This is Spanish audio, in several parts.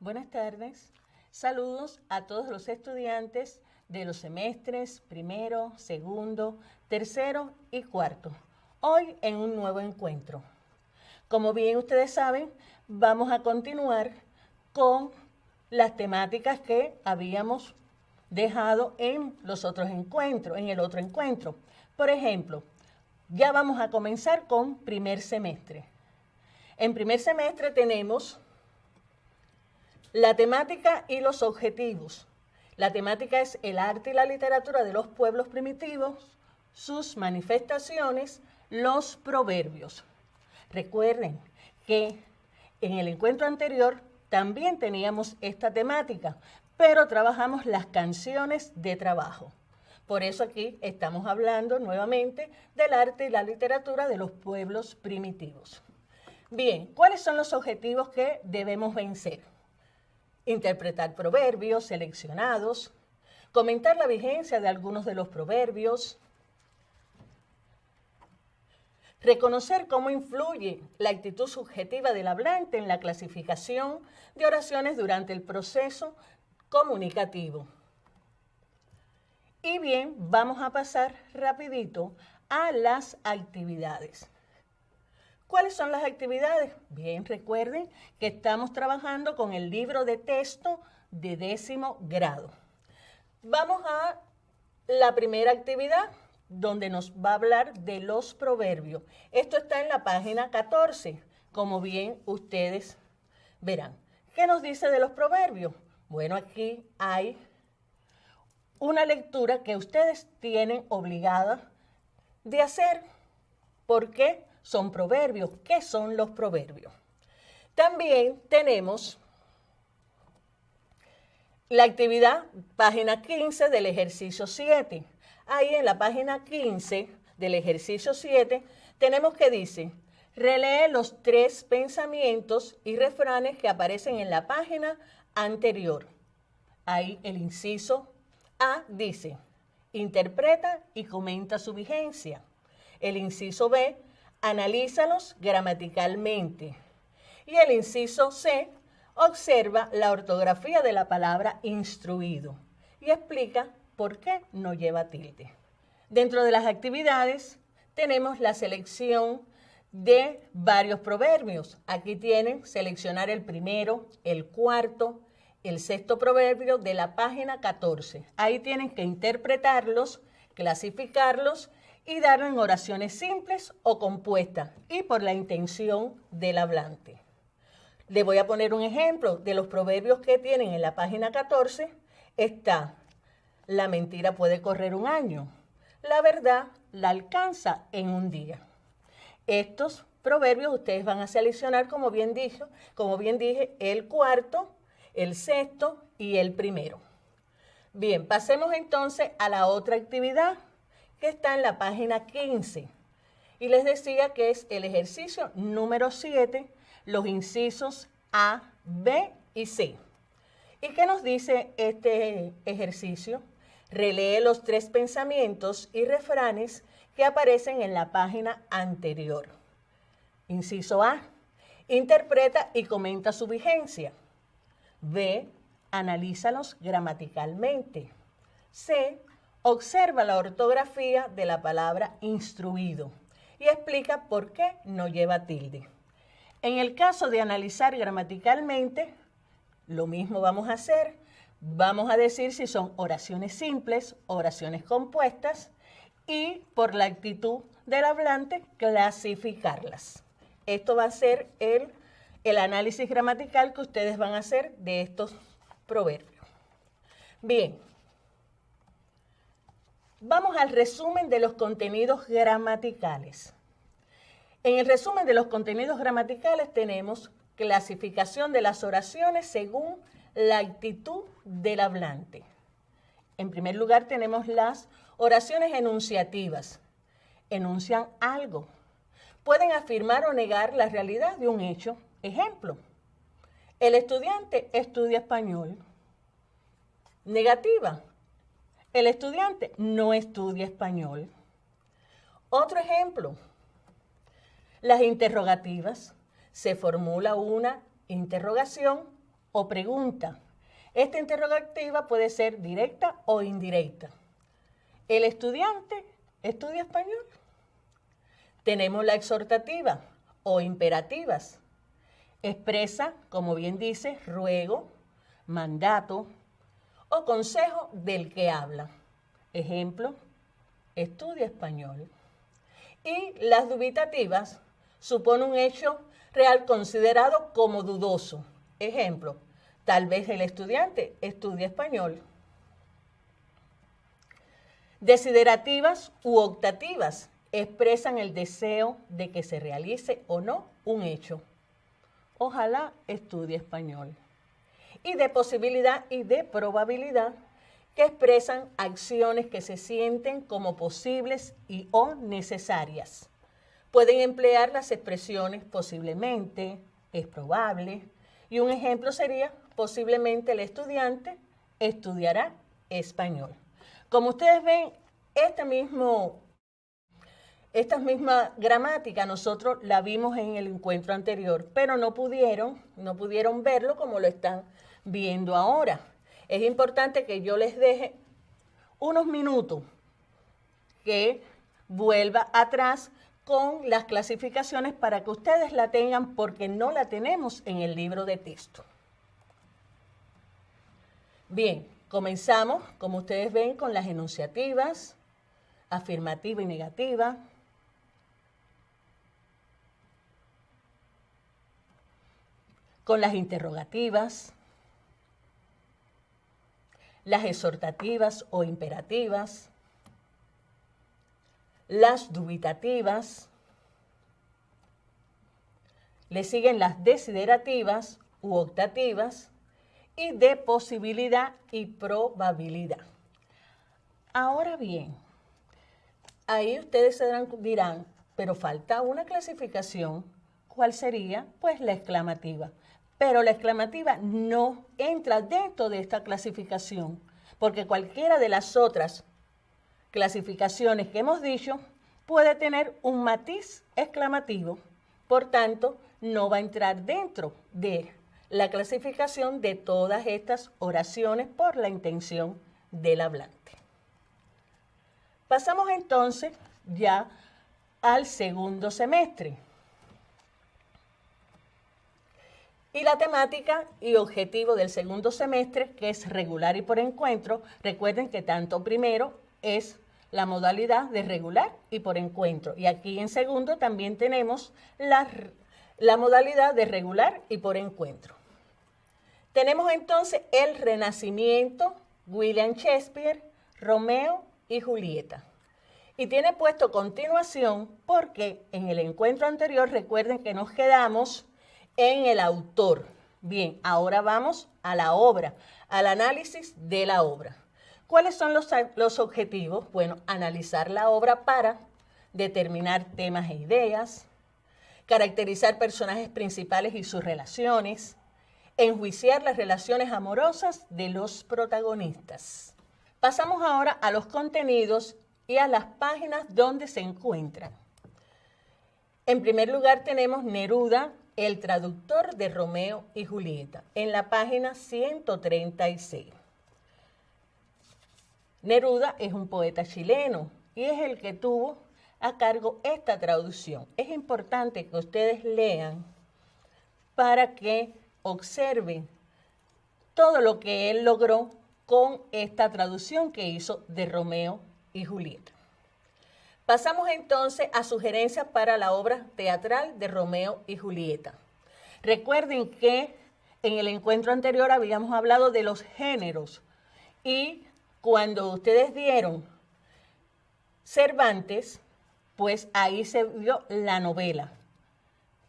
Buenas tardes. Saludos a todos los estudiantes de los semestres primero, segundo, tercero y cuarto. Hoy en un nuevo encuentro. Como bien ustedes saben, vamos a continuar con las temáticas que habíamos dejado en los otros encuentros, en el otro encuentro. Por ejemplo, ya vamos a comenzar con primer semestre. En primer semestre tenemos la temática y los objetivos. La temática es el arte y la literatura de los pueblos primitivos, sus manifestaciones, los proverbios. Recuerden que en el encuentro anterior también teníamos esta temática, pero trabajamos las canciones de trabajo. Por eso aquí estamos hablando nuevamente del arte y la literatura de los pueblos primitivos. Bien, ¿cuáles son los objetivos que debemos vencer? Interpretar proverbios seleccionados, comentar la vigencia de algunos de los proverbios, reconocer cómo influye la actitud subjetiva del hablante en la clasificación de oraciones durante el proceso comunicativo. Y bien, vamos a pasar rapidito a las actividades. ¿Cuáles son las actividades? Bien, recuerden que estamos trabajando con el libro de texto de 10º grado. Vamos a la primera actividad, donde nos va a hablar de los proverbios. Esto está en la página 14, como bien ustedes verán. ¿Qué nos dice de los proverbios? Bueno, aquí hay una lectura que ustedes tienen obligada de hacer. ¿Por qué? Son proverbios. ¿Qué son los proverbios? También tenemos la actividad, página 15 del ejercicio 7. Ahí en la página 15 del ejercicio 7 tenemos que dice, relee los 3 pensamientos y refranes que aparecen en la página anterior. Ahí el inciso A dice, interpreta y comenta su vigencia. El inciso B, analízalos gramaticalmente. Y el inciso C, observa la ortografía de la palabra instruido y explica por qué no lleva tilde. Dentro de las actividades tenemos la selección de varios proverbios. Aquí tienen seleccionar el primero, el cuarto, el sexto proverbio de la página 14. Ahí tienen que interpretarlos, clasificarlos y darlo en oraciones simples o compuestas y por la intención del hablante. Le voy a poner un ejemplo de los proverbios que tienen en la página 14. Está, la mentira puede correr un año, la verdad la alcanza en un día. Estos proverbios ustedes van a seleccionar, como bien dije, el cuarto, el sexto y el primero. Bien, pasemos entonces a la otra actividad que está en la página 15. Y les decía que es el ejercicio número 7, los incisos A, B y C. ¿Y qué nos dice este ejercicio? Relee los 3 pensamientos y refranes que aparecen en la página anterior. Inciso A, interpreta y comenta su vigencia. B, analízalos gramaticalmente. C, observa la ortografía de la palabra instruido y explica por qué no lleva tilde. En el caso de analizar gramaticalmente, lo mismo vamos a hacer. Vamos a decir si son oraciones simples, oraciones compuestas y por la actitud del hablante clasificarlas. Esto va a ser el análisis gramatical que ustedes van a hacer de estos proverbios. Bien. Vamos al resumen de los contenidos gramaticales. En el resumen de los contenidos gramaticales tenemos clasificación de las oraciones según la actitud del hablante. En primer lugar tenemos las oraciones enunciativas. Enuncian algo. Pueden afirmar o negar la realidad de un hecho. Ejemplo, el estudiante estudia español. Negativa. El estudiante no estudia español. Otro ejemplo, las interrogativas. Se formula una interrogación o pregunta. Esta interrogativa puede ser directa o indirecta. ¿El estudiante estudia español? Tenemos la exhortativa o imperativas. Expresa, como bien dice, ruego, mandato o consejo del que habla. Ejemplo, estudia español. Y las dubitativas supone un hecho real considerado como dudoso. Ejemplo, tal vez el estudiante estudia español. Desiderativas u optativas expresan el deseo de que se realice o no un hecho. Ojalá estudie español. Y de posibilidad y de probabilidad, que expresan acciones que se sienten como posibles y o necesarias. Pueden emplear las expresiones posiblemente, es probable, y un ejemplo sería posiblemente el estudiante estudiará español. Como ustedes ven, esta misma gramática nosotros la vimos en el encuentro anterior, pero no pudieron verlo como lo están viendo ahora. Es importante que yo les deje unos minutos que vuelva atrás con las clasificaciones para que ustedes la tengan, porque no la tenemos en el libro de texto. Bien, comenzamos, como ustedes ven, con las enunciativas, afirmativa y negativa. Con las interrogativas, las exhortativas o imperativas, las dubitativas, le siguen las desiderativas u optativas y de posibilidad y probabilidad. Ahora bien, ahí ustedes dirán, pero falta una clasificación. ¿Cuál sería? Pues la exclamativa. Pero la exclamativa no entra dentro de esta clasificación, porque cualquiera de las otras clasificaciones que hemos dicho puede tener un matiz exclamativo. Por tanto, no va a entrar dentro de la clasificación de todas estas oraciones por la intención del hablante. Pasamos entonces ya al segundo semestre. Y la temática y objetivo del segundo semestre, que es regular y por encuentro, recuerden que tanto primero es la modalidad de regular y por encuentro. Y aquí en segundo también tenemos la modalidad de regular y por encuentro. Tenemos entonces el Renacimiento, William Shakespeare, Romeo y Julieta. Y tiene puesto continuación porque en el encuentro anterior recuerden que nos quedamos en el autor. Bien, ahora vamos a la obra, al análisis de la obra. ¿Cuáles son los objetivos? Bueno, analizar la obra para determinar temas e ideas, caracterizar personajes principales y sus relaciones, enjuiciar las relaciones amorosas de los protagonistas. Pasamos ahora a los contenidos y a las páginas donde se encuentran. En primer lugar tenemos Neruda, el traductor de Romeo y Julieta, en la página 136. Neruda es un poeta chileno y es el que tuvo a cargo esta traducción. Es importante que ustedes lean para que observen todo lo que él logró con esta traducción que hizo de Romeo y Julieta. Pasamos entonces a sugerencias para la obra teatral de Romeo y Julieta. Recuerden que en el encuentro anterior habíamos hablado de los géneros y cuando ustedes dieron Cervantes, pues ahí se vio la novela.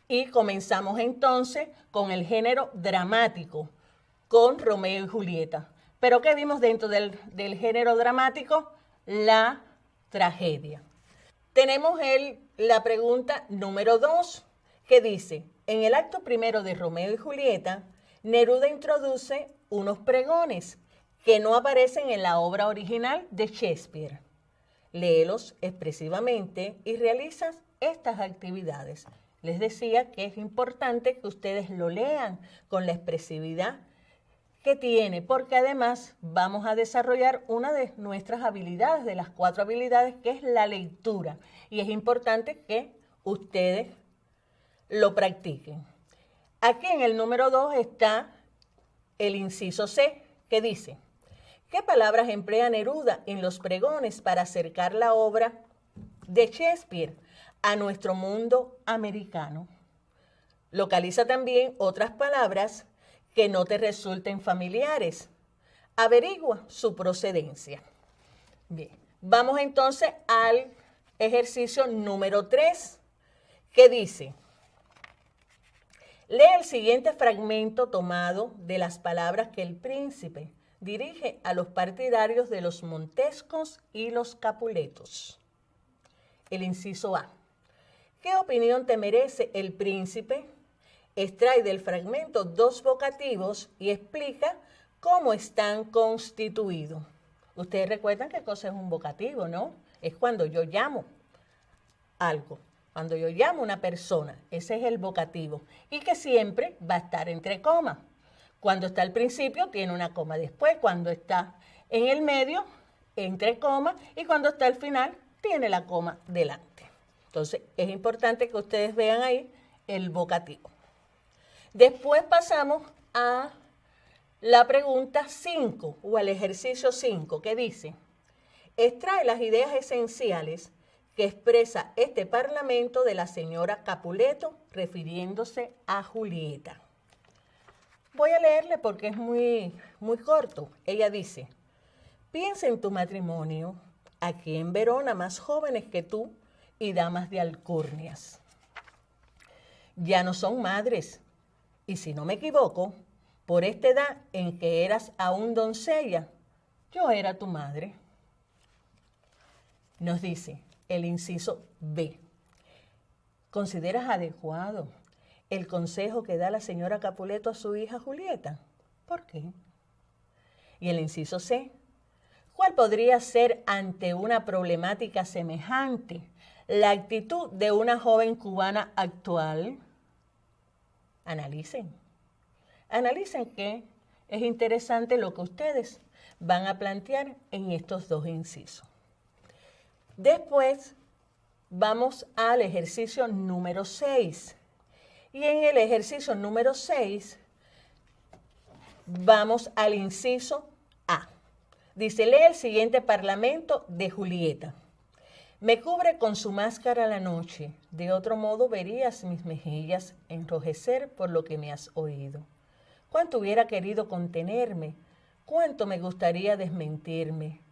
Y comenzamos entonces con el género dramático, con Romeo y Julieta. ¿Pero qué vimos dentro del género dramático? La tragedia. Tenemos la pregunta número 2, que dice, en el acto primero de Romeo y Julieta, Neruda introduce unos pregones que no aparecen en la obra original de Shakespeare. Léelos expresivamente y realizas estas actividades. Les decía que es importante que ustedes lo lean con la expresividad que tiene, porque además vamos a desarrollar una de nuestras habilidades, de las 4 habilidades, que es la lectura. Y es importante que ustedes lo practiquen. Aquí en el número 2 está el inciso C, que dice, ¿qué palabras emplea Neruda en los pregones para acercar la obra de Shakespeare a nuestro mundo americano? Localiza también otras palabras que no te resulten familiares. Averigua su procedencia. Bien, vamos entonces al ejercicio número 3, que dice, lee el siguiente fragmento tomado de las palabras que el príncipe dirige a los partidarios de los Montescos y los Capuletos. El inciso A. ¿Qué opinión te merece el príncipe? Extrae del fragmento 2 vocativos y explica cómo están constituidos. Ustedes recuerdan qué cosa es un vocativo, ¿no? Es cuando yo llamo algo, cuando yo llamo a una persona, ese es el vocativo. Y que siempre va a estar entre comas. Cuando está al principio, tiene una coma después. Cuando está en el medio, entre comas. Y cuando está al final, tiene la coma delante. Entonces, es importante que ustedes vean ahí el vocativo. Después pasamos a la pregunta 5 o al ejercicio 5, que dice, extrae las ideas esenciales que expresa este parlamento de la señora Capuleto refiriéndose a Julieta. Voy a leerle porque es muy corto. Ella dice, piensa en tu matrimonio, aquí en Verona más jóvenes que tú y damas de alcurnias. Ya no son madres. Y si no me equivoco, por esta edad en que eras aún doncella, yo era tu madre. Nos dice el inciso B. ¿Consideras adecuado el consejo que da la señora Capuleto a su hija Julieta? ¿Por qué? Y el inciso C. ¿Cuál podría ser ante una problemática semejante la actitud de una joven cubana actual? Analicen que es interesante lo que ustedes van a plantear en estos 2 incisos. Después vamos al ejercicio número 6. Y en el ejercicio número 6 vamos al inciso A. Dice, lee el siguiente parlamento de Julieta. Me cubre con su máscara la noche, de otro modo verías mis mejillas enrojecer por lo que me has oído. Cuánto hubiera querido contenerme, cuánto me gustaría desmentirme,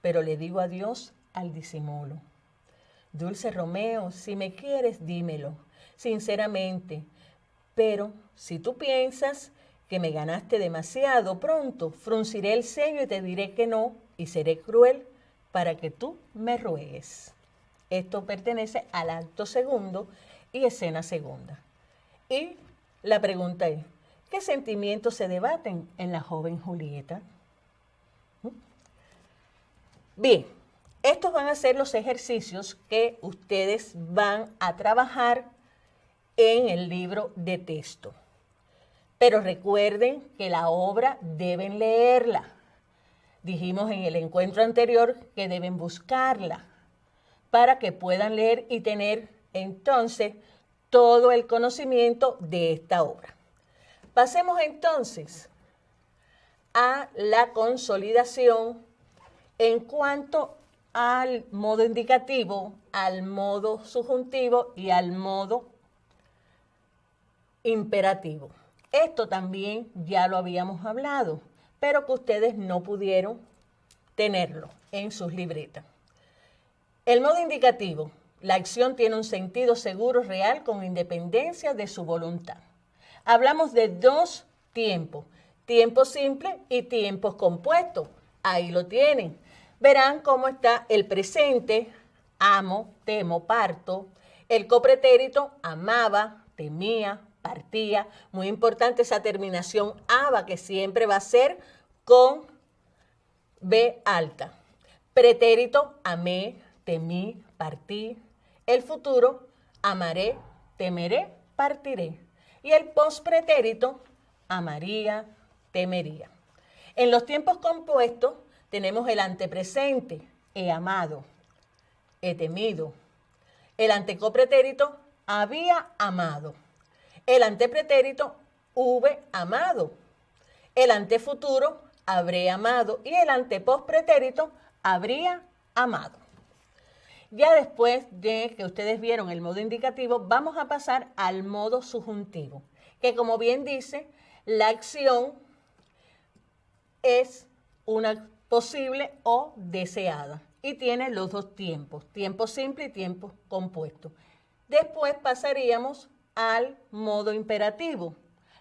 pero le digo adiós al disimulo. Dulce Romeo, si me quieres, dímelo, sinceramente, pero si tú piensas que me ganaste demasiado pronto, frunciré el ceño y te diré que no, y seré cruel para que tú me ruegues. Esto pertenece al acto segundo y escena segunda. Y la pregunta es, ¿qué sentimientos se debaten en la joven Julieta? Bien, estos van a ser los ejercicios que ustedes van a trabajar en el libro de texto. Pero recuerden que la obra deben leerla. Dijimos en el encuentro anterior que deben buscarla para que puedan leer y tener entonces todo el conocimiento de esta obra. Pasemos entonces a la consolidación en cuanto al modo indicativo, al modo subjuntivo y al modo imperativo. Esto también ya lo habíamos hablado, pero que ustedes no pudieron tenerlo en sus libretas. El modo indicativo, la acción tiene un sentido seguro, real, con independencia de su voluntad. Hablamos de 2 tiempos, tiempo simple y tiempos compuestos. Ahí lo tienen. Verán cómo está el presente, amo, temo, parto. El copretérito, amaba, temía, partía. Muy importante esa terminación aba, que siempre va a ser con B alta. Pretérito, amé, temí, partí. El futuro, amaré, temeré, partiré. Y el pospretérito, amaría, temería. En los tiempos compuestos tenemos el antepresente, he amado, he temido. El antecopretérito, había amado. El antepretérito, hube amado. El antefuturo, habré amado. Y el antepospretérito, habría amado. Ya después de que ustedes vieron el modo indicativo, vamos a pasar al modo subjuntivo, que como bien dice, la acción es una posible o deseada y tiene los dos tiempos, tiempo simple y tiempo compuesto. Después pasaríamos al modo imperativo.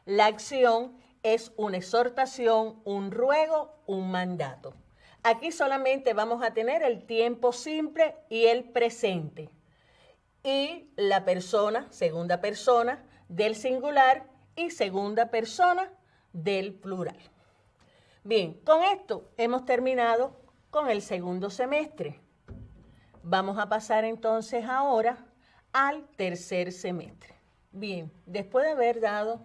La acción es una exhortación, un ruego, un mandato. Aquí solamente vamos a tener el tiempo simple y el presente. Y la persona, segunda persona del singular y segunda persona del plural. Bien, con esto hemos terminado con el segundo semestre. Vamos a pasar entonces ahora al tercer semestre. Bien, después de haber dado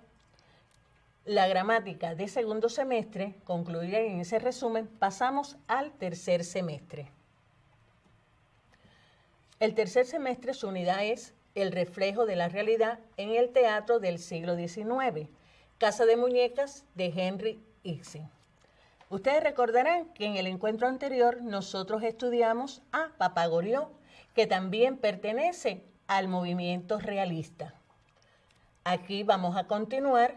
la gramática de segundo semestre, concluida en ese resumen, pasamos al tercer semestre. El tercer semestre, su unidad es el reflejo de la realidad en el teatro del siglo XIX, Casa de Muñecas de Henry Ibsen. Ustedes recordarán que en el encuentro anterior nosotros estudiamos a Papagorió, que también pertenece al movimiento realista. Aquí vamos a continuar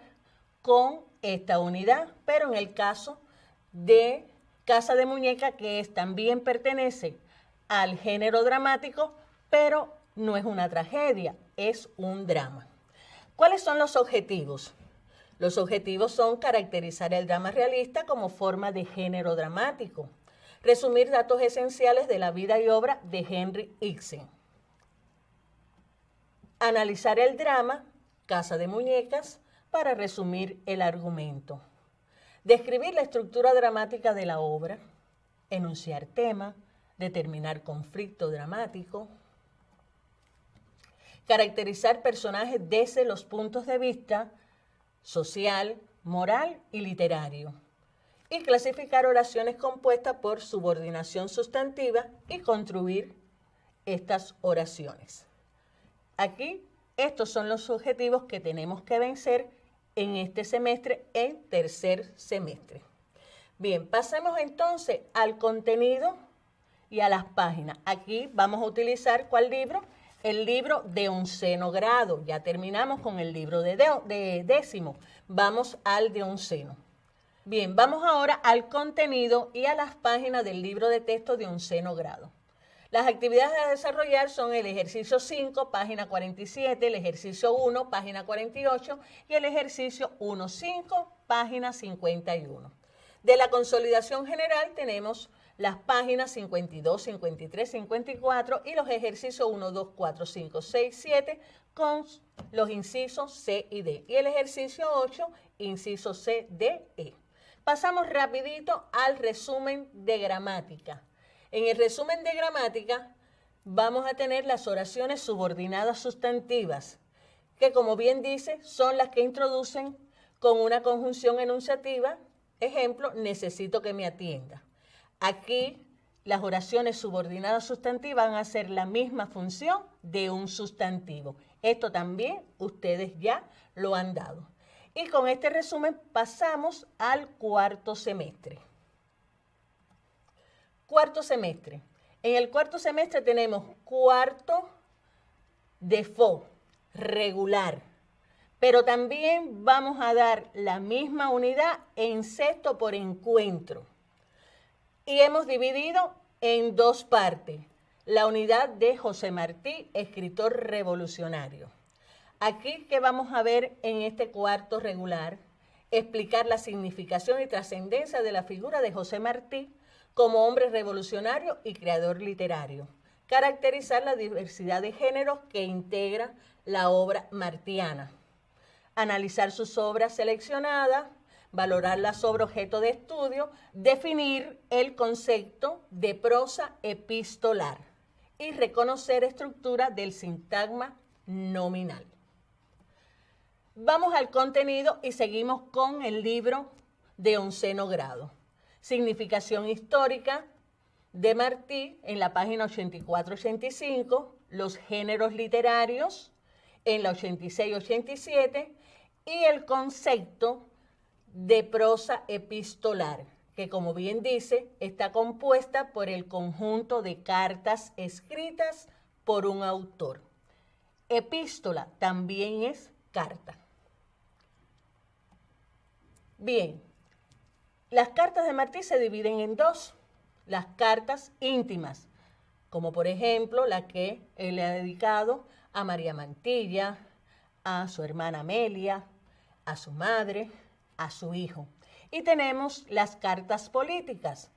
con esta unidad, pero en el caso de Casa de Muñeca, que también pertenece al género dramático, pero no es una tragedia, es un drama. ¿Cuáles son los objetivos? Los objetivos son caracterizar el drama realista como forma de género dramático, resumir datos esenciales de la vida y obra de Henry Ibsen, analizar el drama Casa de Muñecas para resumir el argumento, describir la estructura dramática de la obra, enunciar tema, determinar conflicto dramático, caracterizar personajes desde los puntos de vista social, moral y literario, y clasificar oraciones compuestas por subordinación sustantiva y construir estas oraciones. Aquí, estos son los objetivos que tenemos que vencer en este semestre, en tercer semestre. Bien, pasemos entonces al contenido y a las páginas. Aquí vamos a utilizar, ¿cuál libro? El libro de 11º grado. Ya terminamos con el libro de décimo. Vamos al de 11º. Bien, vamos ahora al contenido y a las páginas del libro de texto de 11º grado. Las actividades a desarrollar son el ejercicio 5, página 47, el ejercicio 1, página 48 y el ejercicio 1.5, página 51. De la consolidación general tenemos las páginas 52, 53, 54 y los ejercicios 1, 2, 4, 5, 6, 7 con los incisos C y D. Y el ejercicio 8, inciso C, D, E. Pasamos rapidito al resumen de gramática. En el resumen de gramática vamos a tener las oraciones subordinadas sustantivas, que como bien dice, son las que introducen con una conjunción enunciativa. Ejemplo, necesito que me atienda. Aquí las oraciones subordinadas sustantivas van a hacer la misma función de un sustantivo. Esto también ustedes ya lo han dado. Y con este resumen pasamos al cuarto semestre. Cuarto semestre. En el cuarto semestre tenemos cuarto default, regular. Pero también vamos a dar la misma unidad en sexto por encuentro. Y hemos dividido en dos partes. La unidad de José Martí, escritor revolucionario. Aquí que vamos a ver en este cuarto regular, explicar la significación y trascendencia de la figura de José Martí como hombre revolucionario y creador literario. Caracterizar la diversidad de géneros que integra la obra martiana. Analizar sus obras seleccionadas, valorar las obras objeto de estudio, definir el concepto de prosa epistolar y reconocer estructura del sintagma nominal. Vamos al contenido y seguimos con el libro de 11º grado. Significación histórica de Martí en la página 84-85, los géneros literarios en la 86-87 y el concepto de prosa epistolar, que como bien dice, está compuesta por el conjunto de cartas escritas por un autor. Epístola también es carta. Bien, las cartas de Martí se dividen en dos. Las cartas íntimas, como por ejemplo la que él le ha dedicado a María Mantilla, a su hermana Amelia, a su madre, a su hijo. Y tenemos las cartas políticas.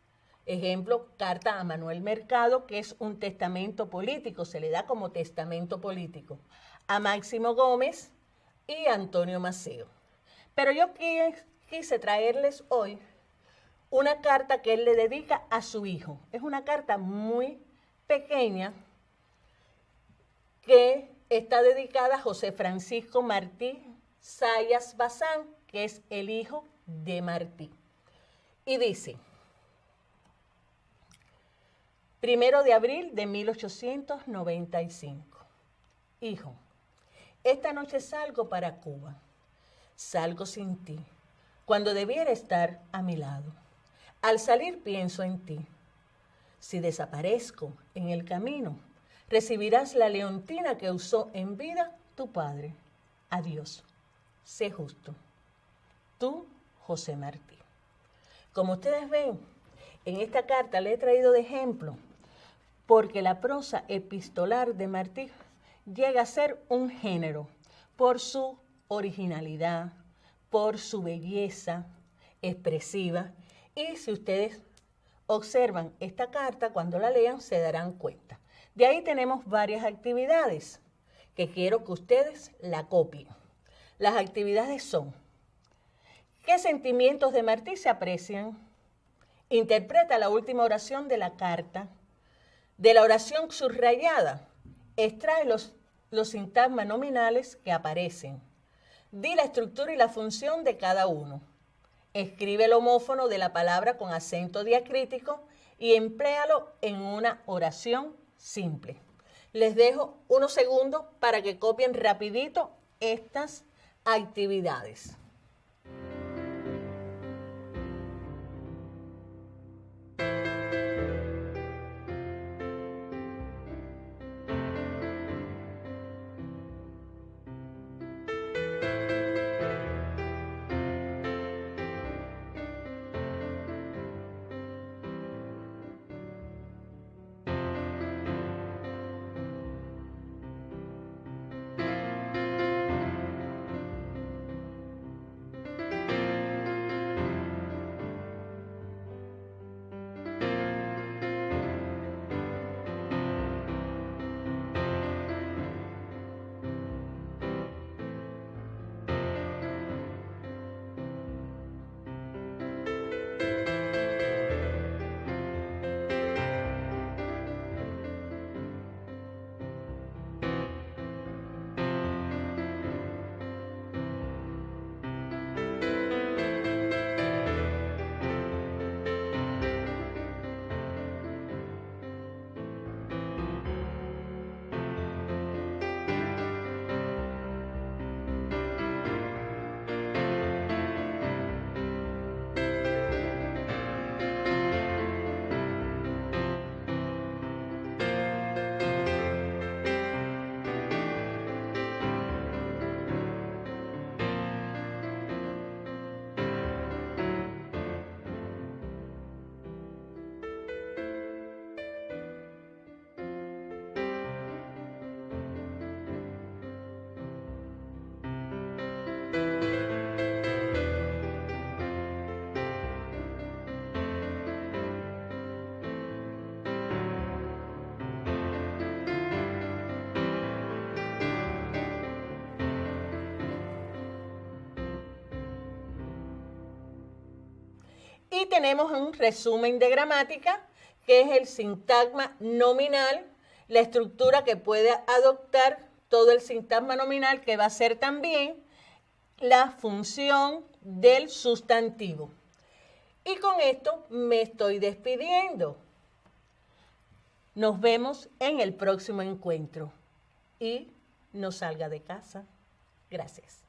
Ejemplo, carta a Manuel Mercado, que es un testamento político, se le da como testamento político, a Máximo Gómez y a Antonio Maceo. Pero yo quise traerles hoy una carta que él le dedica a su hijo. Es una carta muy pequeña que está dedicada a José Francisco Martí Zayas Bazán, que es el hijo de Martí. Y dice, 1 de abril de 1895. Hijo, esta noche salgo para Cuba. Salgo sin ti, cuando debiera estar a mi lado. Al salir pienso en ti. Si desaparezco en el camino, recibirás la leontina que usó en vida tu padre. Adiós. Sé justo. Tú, José Martí. Como ustedes ven, en esta carta le he traído de ejemplo, porque la prosa epistolar de Martí llega a ser un género por su originalidad, por su belleza expresiva. Y si ustedes observan esta carta, cuando la lean se darán cuenta. De ahí tenemos varias actividades que quiero que ustedes la copien. Las actividades son: ¿qué sentimientos de Martí se aprecian? Interpreta la última oración de la carta. De la oración subrayada, extrae los sintagmas nominales que aparecen. Di la estructura y la función de cada uno. Escribe el homófono de la palabra con acento diacrítico y empléalo en una oración simple. Les dejo unos segundos para que copien rapidito estas actividades. Y tenemos un resumen de gramática, que es el sintagma nominal, la estructura que puede adoptar todo el sintagma nominal, que va a ser también la función del sustantivo. Y con esto me estoy despidiendo. Nos vemos en el próximo encuentro. Y no salga de casa. Gracias.